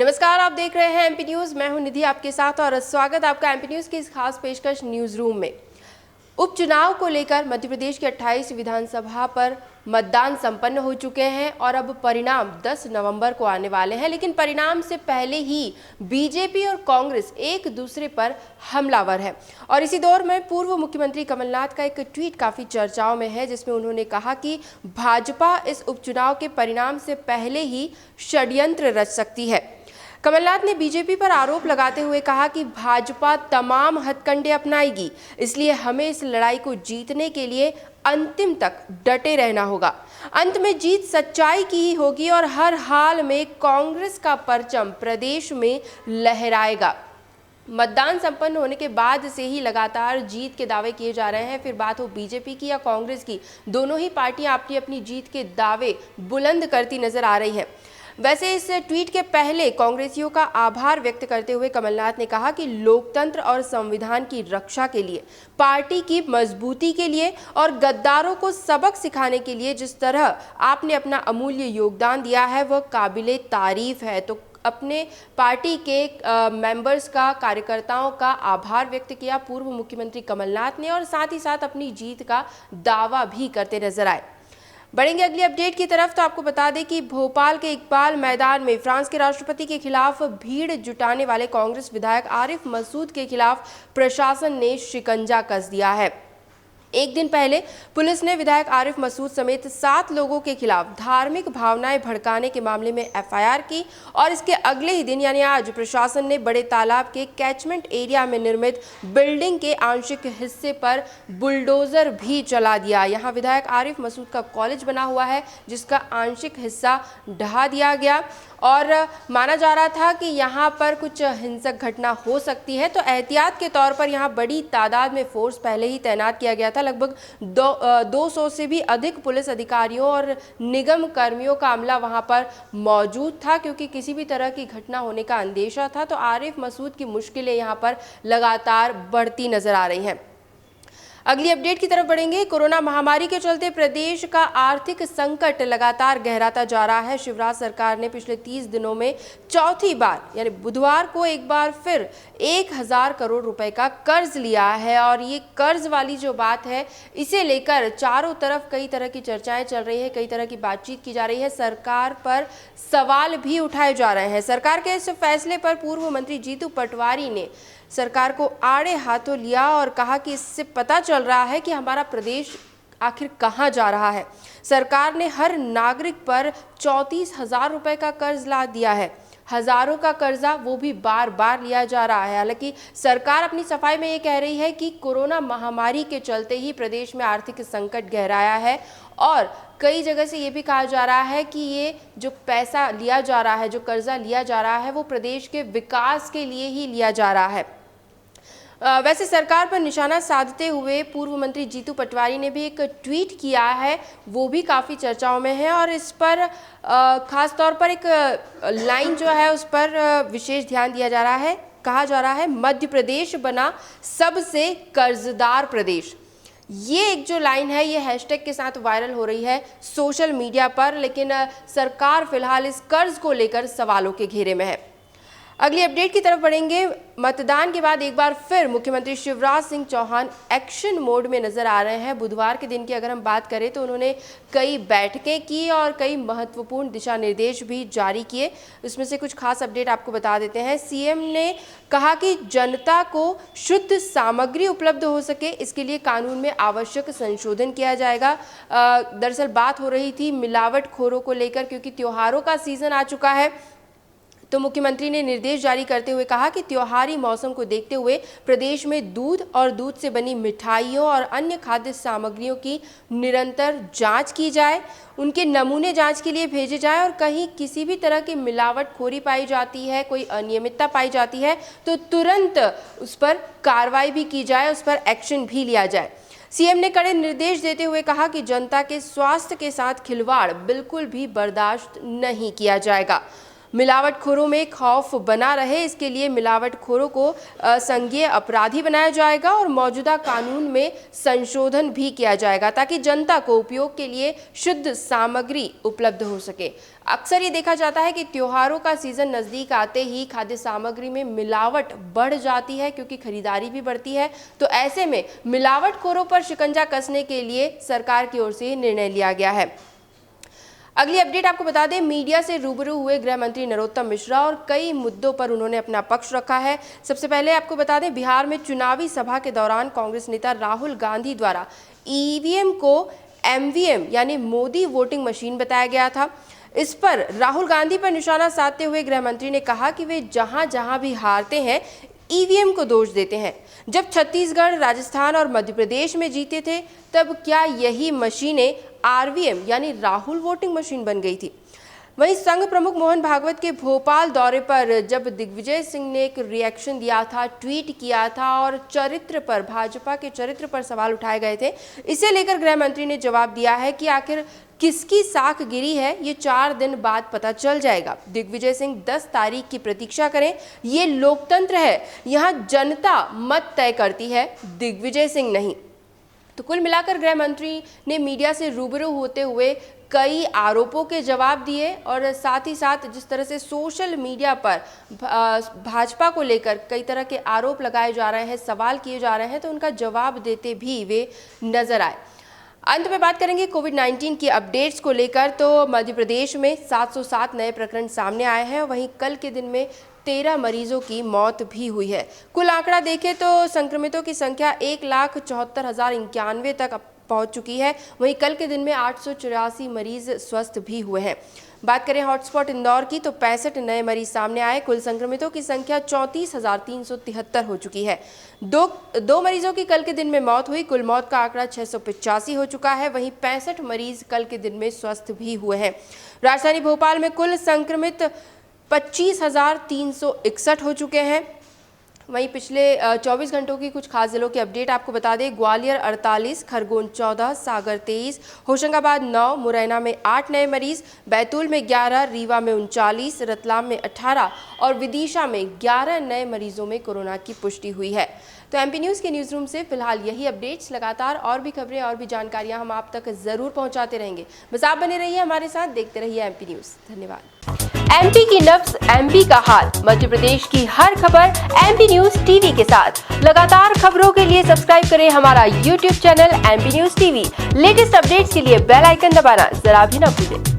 नमस्कार, आप देख रहे हैं एमपी न्यूज। मैं हूं निधि आपके साथ और स्वागत आपका एमपी न्यूज की इस खास पेशकश न्यूज रूम में। उपचुनाव को लेकर मध्य प्रदेश के 28 विधानसभा पर मतदान संपन्न हो चुके हैं और अब परिणाम 10 नवंबर को आने वाले हैं। लेकिन परिणाम से पहले ही बीजेपी और कांग्रेस एक दूसरे पर हमलावर है और इसी दौर में पूर्व मुख्यमंत्री कमलनाथ का एक ट्वीट काफी चर्चाओं में है, जिसमें उन्होंने कहा कि भाजपा इस उपचुनाव के परिणाम से पहले ही षड्यंत्र रच सकती है। कमलनाथ ने बीजेपी पर आरोप लगाते हुए कहा कि भाजपा तमाम हथकंडे अपनाएगी, इसलिए हमें इस लड़ाई को जीतने के लिए अंतिम तक डटे रहना होगा। अंत में जीत सच्चाई की ही होगी और हर हाल में कांग्रेस का परचम प्रदेश में लहराएगा। मतदान संपन्न होने के बाद से ही लगातार जीत के दावे किए जा रहे हैं। फिर बात हो बीजेपी की या कांग्रेस की, दोनों ही पार्टियां अपनी अपनी जीत के दावे बुलंद करती नजर आ रही हैं। वैसे इस ट्वीट के पहले कांग्रेसियों का आभार व्यक्त करते हुए कमलनाथ ने कहा कि लोकतंत्र और संविधान की रक्षा के लिए, पार्टी की मजबूती के लिए और गद्दारों को सबक सिखाने के लिए जिस तरह आपने अपना अमूल्य योगदान दिया है वह काबिले तारीफ है। तो अपने पार्टी के मेंबर्स का, कार्यकर्ताओं का आभार व्यक्त किया पूर्व मुख्यमंत्री कमलनाथ ने और साथ ही साथ अपनी जीत का दावा भी करते नजर आए। बढ़ेंगे अगली अपडेट की तरफ। तो आपको बता दें कि भोपाल के इकबाल मैदान में फ्रांस के राष्ट्रपति के खिलाफ भीड़ जुटाने वाले कांग्रेस विधायक आरिफ मसूद के खिलाफ प्रशासन ने शिकंजा कस दिया है। एक दिन पहले पुलिस ने विधायक आरिफ मसूद समेत 7 लोगों के खिलाफ धार्मिक भावनाएं भड़काने के मामले में एफआईआर की और इसके अगले ही दिन यानी आज प्रशासन ने बड़े तालाब के कैचमेंट एरिया में निर्मित बिल्डिंग के आंशिक हिस्से पर बुलडोजर भी चला दिया। यहां विधायक आरिफ मसूद का कॉलेज बना हुआ है, जिसका आंशिक हिस्सा ढहा दिया गया और माना जा रहा था कि यहाँ पर कुछ हिंसक घटना हो सकती है, तो एहतियात के तौर पर यहाँ बड़ी तादाद में फोर्स पहले ही तैनात किया गया था। लगभग 200 से भी अधिक पुलिस अधिकारियों और निगम कर्मियों का अमला वहाँ पर मौजूद था, क्योंकि किसी भी तरह की घटना होने का अंदेशा था। तो आरिफ मसूद की मुश्किलें यहाँ पर लगातार बढ़ती नजर आ रही हैं। अगली अपडेट की तरफ बढ़ेंगे। कोरोना महामारी के चलते प्रदेश का आर्थिक संकट लगातार गहराता जा रहा है। शिवराज सरकार ने पिछले 30 दिनों में चौथी बार यानी बुधवार को एक बार फिर 1000 करोड़ रुपए का कर्ज लिया है और ये कर्ज वाली जो बात है, इसे लेकर चारों तरफ कई तरह की चर्चाएं चल रही है, कई तरह की बातचीत की जा रही है। सरकार पर सवाल भी उठाए जा रहे हैं। सरकार के इस फैसले पर पूर्व मंत्री जीतू पटवारी ने सरकार को आड़े हाथों लिया और कहा कि इससे पता चल रहा है कि हमारा प्रदेश आखिर कहां जा रहा है। सरकार ने हर नागरिक पर 34,000 रुपए का कर्ज ला दिया है। हजारों का कर्जा वो भी बार बार लिया जा रहा है। हालांकि सरकार अपनी सफाई में ये कह रही है कि कोरोना महामारी के चलते ही प्रदेश में आर्थिक संकट गहराया है और कई जगह से ये भी कहा जा रहा है कि ये जो पैसा लिया जा रहा है, जो कर्जा लिया जा रहा है, वो प्रदेश के विकास के लिए ही लिया जा रहा है। वैसे सरकार पर निशाना साधते हुए पूर्व मंत्री जीतू पटवारी ने भी एक ट्वीट किया है, वो भी काफ़ी चर्चाओं में है और इस पर खास तौर पर एक लाइन जो है उस पर विशेष ध्यान दिया जा रहा है। कहा जा रहा है, मध्य प्रदेश बना सबसे कर्जदार प्रदेश। ये एक जो लाइन है ये हैशटैग के साथ वायरल हो रही है सोशल मीडिया पर, लेकिन सरकार फिलहाल इस कर्ज को लेकर सवालों के घेरे में है। अगली अपडेट की तरफ बढ़ेंगे। मतदान के बाद एक बार फिर मुख्यमंत्री शिवराज सिंह चौहान एक्शन मोड में नजर आ रहे हैं। बुधवार के दिन की अगर हम बात करें तो उन्होंने कई बैठकें की और कई महत्वपूर्ण दिशा निर्देश भी जारी किए। इसमें से कुछ खास अपडेट आपको बता देते हैं। सीएम ने कहा कि जनता को शुद्ध सामग्री उपलब्ध हो सके, इसके लिए कानून में आवश्यक संशोधन किया जाएगा। दरअसल बात हो रही थी मिलावटखोरों को लेकर, क्योंकि त्योहारों का सीजन आ चुका है। तो मुख्यमंत्री ने निर्देश जारी करते हुए कहा कि त्योहारी मौसम को देखते हुए प्रदेश में दूध और दूध से बनी मिठाइयों और अन्य खाद्य सामग्रियों की निरंतर जांच की जाए, उनके नमूने जांच के लिए भेजे जाएं और कहीं किसी भी तरह की मिलावटखोरी पाई जाती है, कोई अनियमितता पाई जाती है तो तुरंत उस पर कार्रवाई भी की जाए, उस पर एक्शन भी लिया जाए। सीएम ने कड़े निर्देश देते हुए कहा कि जनता के स्वास्थ्य के साथ खिलवाड़ बिल्कुल भी बर्दाश्त नहीं किया जाएगा। मिलावटखोरों में खौफ बना रहे, इसके लिए मिलावटखोरों को संज्ञेय अपराधी बनाया जाएगा और मौजूदा कानून में संशोधन भी किया जाएगा ताकि जनता को उपयोग के लिए शुद्ध सामग्री उपलब्ध हो सके। अक्सर ये देखा जाता है कि त्योहारों का सीजन नजदीक आते ही खाद्य सामग्री में मिलावट बढ़ जाती है क्योंकि खरीदारी भी बढ़ती है। तो ऐसे में मिलावटखोरों पर शिकंजा कसने के लिए सरकार की ओर से निर्णय लिया गया है। अगली अपडेट आपको बता दें, मीडिया से रूबरू हुए गृह मंत्री नरोत्तम मिश्रा और कई मुद्दों पर उन्होंने अपना पक्ष रखा है। सबसे पहले आपको बता दें, बिहार में चुनावी सभा के दौरान कांग्रेस नेता राहुल गांधी द्वारा ईवीएम को एमवीएम यानी मोदी वोटिंग मशीन बताया गया था। इस पर राहुल गांधी पर निशाना साधते हुए गृह मंत्री ने कहा कि वे जहां जहां भी हारते हैं ईवीएम को दोष देते हैं। जब छत्तीसगढ़, राजस्थान और मध्य प्रदेश में जीते थे तब क्या यही मशीनें आरवीएम यानी राहुल वोटिंग मशीन बन गई थी? वहीं संघ प्रमुख मोहन भागवत के भोपाल दौरे पर जब दिग्विजय सिंह ने एक रिएक्शन दिया था, ट्वीट किया था और भाजपा के चरित्र पर सवाल उठाए गए थे, इसे लेकर गृह मंत्री ने जवाब दिया है कि आखिर किसकी साख गिरी है ये 4 दिन बाद पता चल जाएगा। दिग्विजय सिंह 10 तारीख की प्रतीक्षा करें, ये लोकतंत्र है, यहाँ जनता मत तय करती है, दिग्विजय सिंह नहीं। तो कुल मिलाकर गृह मंत्री ने मीडिया से रूबरू होते हुए कई आरोपों के जवाब दिए और साथ ही साथ जिस तरह से सोशल मीडिया पर भाजपा को लेकर कई तरह के आरोप लगाए जा रहे हैं, सवाल किए जा रहे हैं, तो उनका जवाब देते भी वे नजर आए। अंत में बात करेंगे कोविड-19 की अपडेट्स को लेकर। तो मध्य प्रदेश में 707 नए प्रकरण सामने आए हैं। वहीं कल के दिन में 13 मरीजों की मौत भी हुई है। कुल आंकड़ा देखें तो संक्रमितों की संख्या 1,74,091 तक पहुंच चुकी है। वहीं कल के दिन में 884 मरीज स्वस्थ भी हुए हैं। बात करें हॉटस्पॉट इंदौर की तो 65 नए मरीज सामने आए। कुल संक्रमितों की संख्या 34,373 हो चुकी है। दो मरीजों की कल के दिन में मौत हुई। कुल मौत का आंकड़ा 685 हो चुका है। वहीं 65 मरीज कल के दिन में स्वस्थ भी हुए हैं। राजधानी भोपाल में कुल संक्रमित 25,361 हो चुके हैं। वहीं पिछले 24 घंटों की कुछ खास जिलों की अपडेट आपको बता दें। ग्वालियर 48, खरगोन 14, सागर 23, होशंगाबाद 9, मुरैना में 8 नए मरीज, बैतूल में 11, रीवा में 39, रतलाम में 18 और विदिशा में 11 नए मरीजों में कोरोना की पुष्टि हुई है। तो एमपी न्यूज़ के न्यूज़ रूम से फिलहाल यही अपडेट्स। लगातार और भी खबरें और भी जानकारियां हम आप तक जरूर पहुंचाते रहेंगे। बस आप बने रहिए हमारे साथ, देखते रहिए एमपी न्यूज़। धन्यवाद। एमपी की नब्ज, एमपी का हाल, मध्य प्रदेश की हर खबर एमपी न्यूज़ टीवी के साथ। लगातार खबरों के लिए सब्सक्राइब करें हमारा YouTube channel MP news TV. Latest updates के लिए बेल आइकन दबाना जरा भी न भूलें।